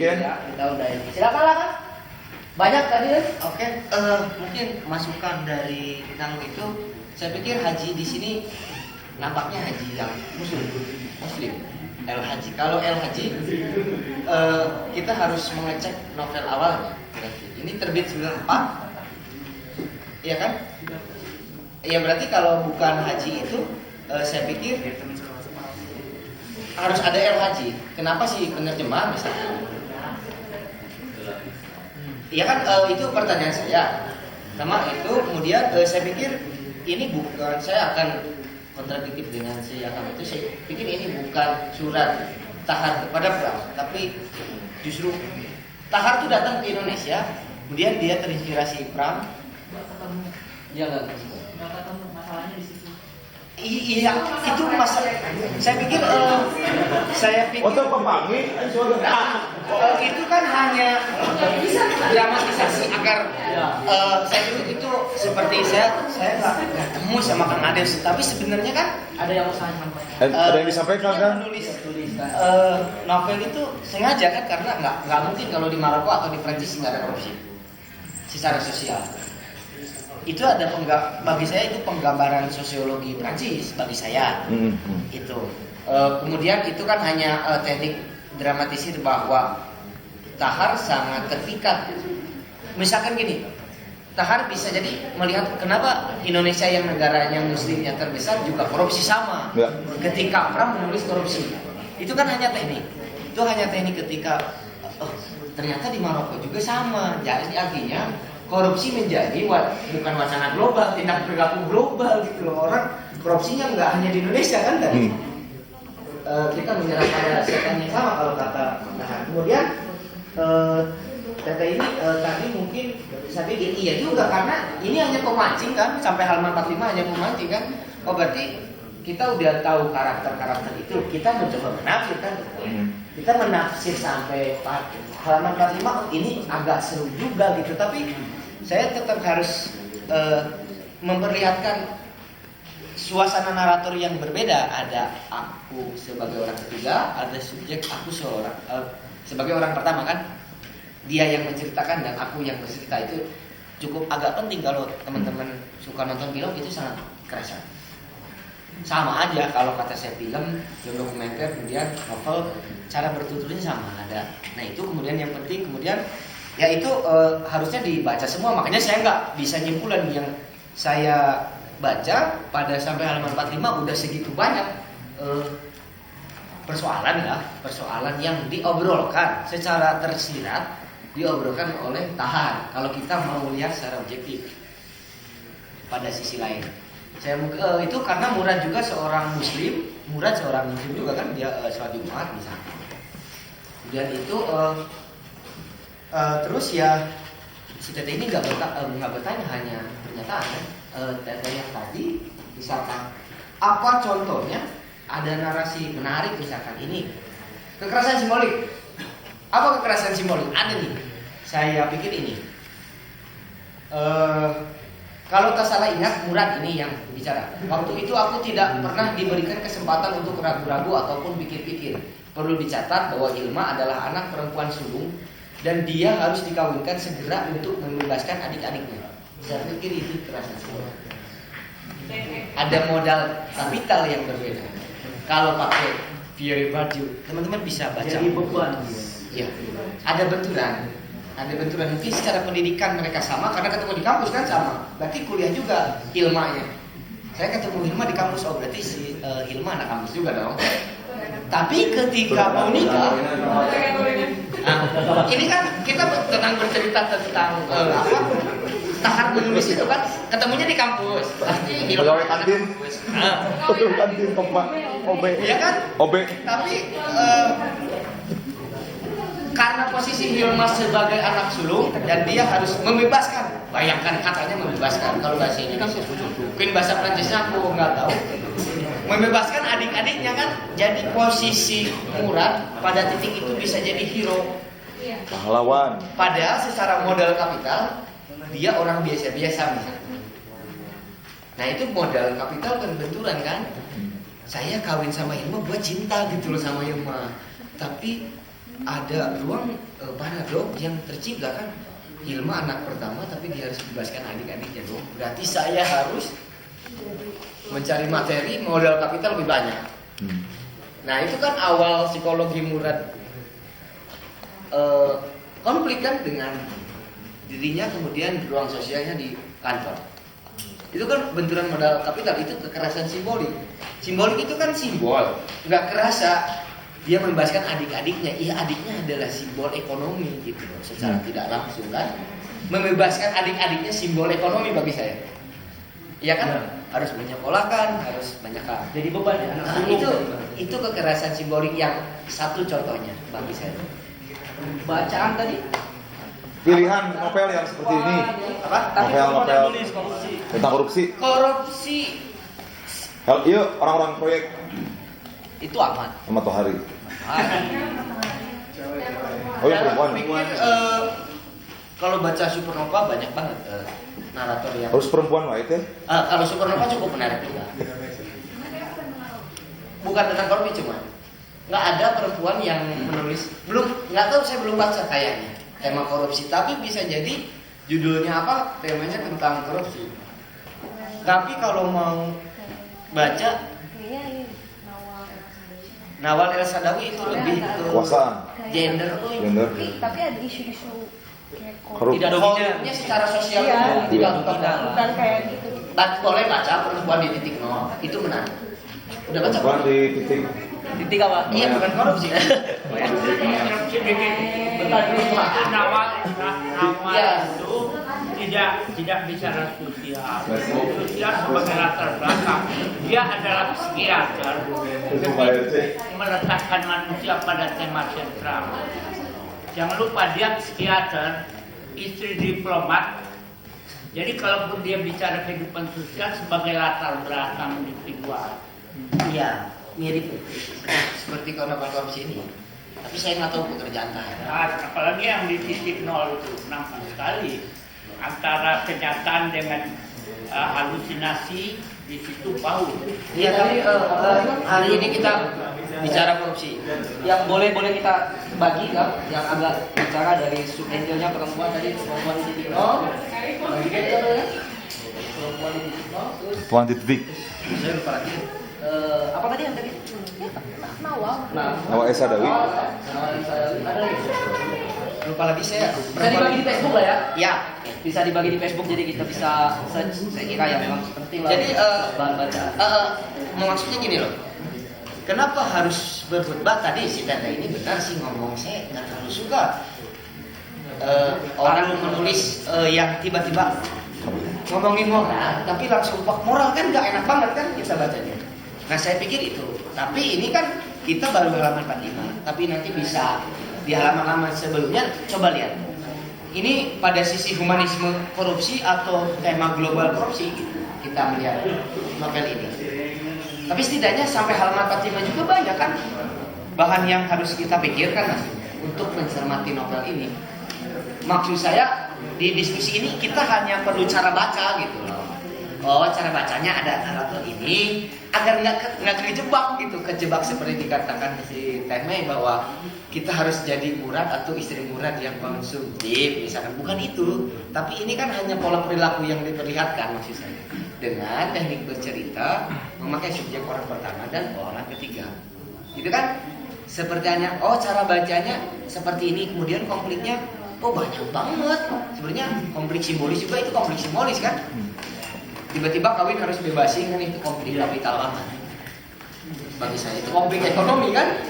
Ya, kita udah ini. Silakan lah kan. Banyak tadi kan? Oke, mungkin masukan dari Kang itu, saya pikir haji di sini nampaknya haji yang muslim. El Haji. Kalau El Haji, kita harus mengecek novel awalnya. Ini terbit 94, iya kan? Ya berarti kalau bukan haji itu, saya pikir harus ada El Haji. Kenapa sih penerjemah misalnya? Iya kan, itu pertanyaan saya. Sama itu, kemudian saya pikir ini bukan, saya akan kontradiktif dengan si Akam itu. Saya pikir ini bukan surat Tahar kepada Pram, tapi justru Tahar itu datang ke Indonesia, kemudian dia terinspirasi Pram. Ya nggak ketemu masalahnya di situ. Iya, itu masalah. Saya pikir untuk pemangi itu kan hanya dramatisasi agar saya pikir itu seperti saya nggak ketemu sama Kang Ades, tapi sebenarnya kan Ada yang mau sampaikan. ada yang disampaikan kan? Menulis novel itu sengaja kan, karena nggak mungkin kalau di Maroko atau di Prancis nggak ada korupsi secara sosial. Itu ada bagi saya itu penggambaran sosiologi Prancis bagi saya. Itu kemudian itu kan hanya teknik dramatisir bahwa Tahar sangat terpikat. Misalkan gini, Tahar bisa jadi melihat kenapa Indonesia yang negaranya muslimnya terbesar juga korupsi sama. Ya. Ketika Pram menulis korupsi, itu kan hanya teknik. Itu hanya teknik ketika ternyata di Maroko juga sama. Jadi artinya korupsi menjadi bukan wacana global, tindak berlaku global gitu loh. Orang korupsinya nggak hanya di Indonesia kan tadi. Kita menyerah pada setan yang sama kalau kata Tahar. Kemudian data ini tadi mungkin saya pikir iya juga, karena ini hanya pemancing kan, sampai halaman 45 hanya pemancing kan. Oh berarti kita udah tahu karakter-karakter itu, kita mencoba menafsir kan. Kita menafsir sampai halaman 45 ini agak seru juga gitu, tapi saya tetap harus memperlihatkan suasana narator yang berbeda. Ada aku sebagai orang ketiga, ada subjek aku sebagai orang pertama kan. Dia yang menceritakan dan aku yang bercerita. Itu cukup agak penting kalau teman-teman suka nonton film, itu sangat kerasa. Sama aja kalau kata saya film dokumenter, kemudian novel, cara bertuturnya sama ada. Nah itu kemudian yang penting, kemudian ya itu harusnya dibaca semua. Makanya saya nggak bisa nyimpulan yang saya baca pada sampai halaman 45 udah segitu banyak persoalan yang diobrolkan secara tersirat, diobrolkan oleh Tahar. Kalau kita mau lihat secara objektif pada sisi lain, saya itu karena Murad juga seorang muslim juga kan, dia sholat Jumat misalnya. Kemudian itu terus ya si Tete ini nggak bertanya, hanya pernyataan kan. Tete yang tadi misalkan apa contohnya, ada narasi menarik misalkan ini kekerasan simbolik. Apa kekerasan simbolik? Ada nih. Saya pikir ini. Kalau tak salah ingat, Murad ini yang bicara. Waktu itu aku tidak pernah diberikan kesempatan untuk ragu-ragu ataupun pikir-pikir. Perlu dicatat bahwa Hilma adalah anak perempuan sulung dan dia harus dikawinkan segera untuk membebaskan adik-adiknya. Saya pikir itu kekerasan simbolik. Ada modal kapital yang berbeda. Kalau pakai Fieri baju, teman-teman bisa baca. Jadi beban. Ya, ada benturan. Mungkin secara pendidikan mereka sama karena ketemu di kampus kan sama. Berarti kuliah juga Hilmanya. Saya ketemu Hilma di kampus, oh berarti si Hilma anak kampus juga dong. Tapi ketika mau nikah, ini kan kita tentang bercerita tentang Tahar menulis itu kan ketemunya di kampus. Pasti Pegawai kantin. Pegawai kantin OB. Iya kan? OB. Tapi karena posisi Hilma sebagai anak sulung dan dia harus membebaskan, bayangkan katanya membebaskan, kalau bahasa ini kan mungkin bahasa Prancisnya aku nggak tahu, membebaskan adik-adiknya kan. Jadi posisi Murad pada titik itu bisa jadi hero, Pahlawan. padahal secara modal kapital dia orang biasa-biasa misalnya. Nah itu modal kapital kan benturan kan. Saya kawin sama Hilma buat cinta gitu loh sama Hilma, tapi ada ruang paradok yang tercipta kan. Hilma anak pertama tapi dia harus bebaskan adik-adiknya dong. Berarti saya harus mencari materi modal kapital lebih banyak. Nah itu kan awal psikologi Murad konflik kan dengan dirinya, kemudian ruang sosialnya di kantor. Itu kan benturan modal kapital, itu kekerasan simbolik. Simbolik itu kan simbol, nggak kerasa dia membebaskan adik-adiknya. Iya, adiknya adalah simbol ekonomi gitu loh, secara tidak langsung kan. Membebaskan adik-adiknya simbol ekonomi bagi saya. Iya kan? Harus menyekolahkan, harus banyak hal. Jadi beban ya. Nah, itu kekerasan simbolik yang satu contohnya bagi saya. Bacaan tadi Pilihan novel yang seperti ini. Apa? Novel tentang korupsi. Korupsi Iya, orang-orang proyek itu aman. sama Tohari. Oh ya, perempuan. Pikir, kalau baca Supernova banyak banget narator yang. Harus perempuan lah itu. Kalau Supernova cukup menarik juga. Bukan tentang korupsi cuma. Nggak ada perempuan yang menulis. Nggak tahu, saya belum baca kayaknya tema korupsi. Tapi bisa jadi judulnya apa, temanya tentang korupsi. Tapi kalau mau baca Nawal El Sadawi itu lebih ke Kekuasaan. gender. Tapi ada isu-isu kayak Korupsi. Tidak dominannya secara sosial Iya. tidak bukan kayak gitu. Boleh baca perempuan di titik nol, itu menarik. Udah baca Perempuan belum? di titik. titik apa? Iya, bukan korupsi. Nawal Iya. itu tidak bicara sosial. Sosial sebagai latar belakang. Dia adalah psikiater. Meletakkan manusia pada tema sentral. Jangan lupa dia psikiater, istri diplomat. Jadi kalaupun dia bicara kehidupan sosial sebagai latar belakang individual. Iya, mirip seperti novel korupsi ini. Tapi saya nggak tahu pekerjaan Tahir. Nah, apalagi yang di titik nol itu nampak sekali antara kenyataan dengan halusinasi di situ bau. Iya, tapi hari ini kita bicara korupsi. Yang boleh kita bagi kan, yang agak bicara dari sub-angle-nya perempuan tadi, perempuan di titik nol. Bagi kita ya. Perempuan di titik nol, terus Tuan titik. Saya lupa lagi. apa tadi yang tadi? Nawal. Nawal El Sadawi. Ada lagi. Lupa lagi saya. Bisa dibagi di Facebook lah ya. Ya. Bisa dibagi di Facebook jadi kita bisa search. Saya kira yang memang penting lah. Jadi bahan bacaan. maksudnya gini loh. Kenapa harus berkhutbah? Tadi si Tanda ini benar sih ngomong, saya nggak terlalu suka orang menulis yang tiba-tiba ngomongin moral, tapi langsung pak moral kan nggak enak banget kan kita bacanya. Nah saya pikir itu. Tapi ini kan kita baru halaman 45, tapi nanti bisa di halaman-halaman sebelumnya coba lihat. Ini pada sisi humanisme korupsi atau tema global korupsi kita melihat novel ini. Tapi setidaknya sampai halaman 45 juga banyak kan bahan yang harus kita pikirkan mas untuk mencermati novel ini. Maksud saya di diskusi ini kita hanya perlu cara baca gitu loh. Oh cara bacanya ada narator ini agar nggak kejebak gitu, kejebak seperti dikatakan si Teme bahwa kita harus jadi Murad atau istri Murad yang konsumtif misalkan, bukan itu. Tapi ini kan hanya pola perilaku yang diperlihatkan maksud saya dengan teknik bercerita memakai subjek orang pertama dan orang ketiga. Itu kan seperti hanya oh cara bacanya seperti ini, kemudian konfliknya oh banyak banget. Sebenarnya konflik simbolis juga itu konflik simbolis kan. Tiba-tiba kawin harus bebasin kan itu konflik kapital banget. Bagi saya itu konflik ekonomi kan.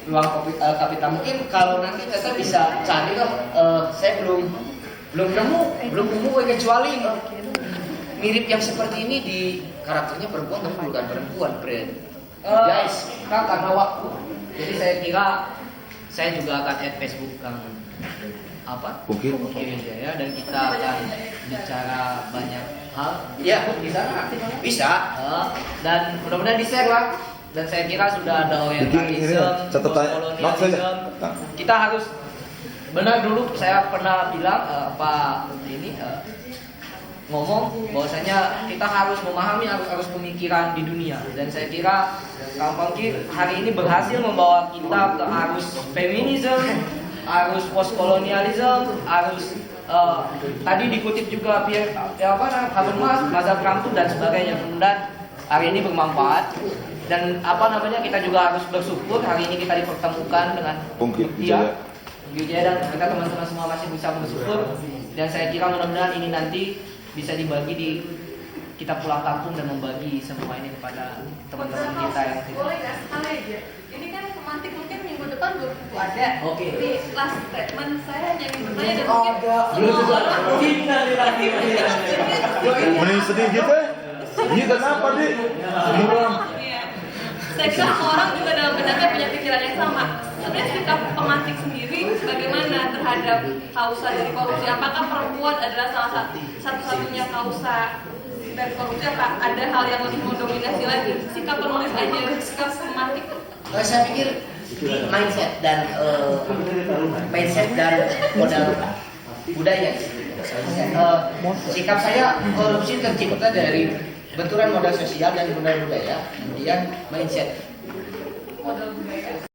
Ruang kapital mungkin kalau nanti kita bisa cari lah. Saya belum nemu kecuali mirip yang seperti ini di karakternya perempuan tapi bukan perempuan, friend. Guys, kan karena waktu. Jadi saya kira saya juga akan add Facebook Kang apa? Mungkin. Ya, dan kita akan bicara banyak hal. Ya, di sana aktif banget. bisa. Dan mudah-mudahan di-share lah. Dan saya kira sudah ada Bikin ini orientalisme, catatan not saja. postkolonialisme. Kita harus benar dulu saya pernah bilang Pak ini ngomong bahwasanya kita harus memahami arus pemikiran di dunia, dan saya kira Kang Pongki hari ini berhasil membawa kita ke arus feminisme, arus postkolonialisme, arus tadi dikutip juga Habermas, Mazhab Ramtu dan sebagainya. Mudah-mudahan hari ini bermanfaat, dan kita juga harus bersyukur hari ini kita dipertemukan dengan Pungki dia, Wijaya. Wijaya, dan kita teman-teman semua masih bisa bersyukur, dan saya kira mudah-mudahan ini nanti bisa dibagi di kita pulang kampung dan membagi semua ini kepada teman-teman kita yang boleh nggak sekali aja. Ini kan semantik mungkin minggu depan belum tentu ada. Oke. Di last statement saya hanya ingin bertanya dan mungkin Mending sedih gitu ya? Iya kenapa di? Muram. Iya. Saya kira semua orang juga dalam benaknya punya pikiran yang sama. Sebenarnya sikap pemantik sendiri bagaimana terhadap kausa dari korupsi? Apakah perempuan adalah satu-satunya kausa dari korupsi? Apa ada hal yang lebih mendominasi lagi? Sikap penulis aja, sikap pemantik. Saya pikir di mindset dan modal budaya. Sikap saya korupsi tercipta dari benturan modal sosial dan modal budaya, kemudian mindset. Modal budaya.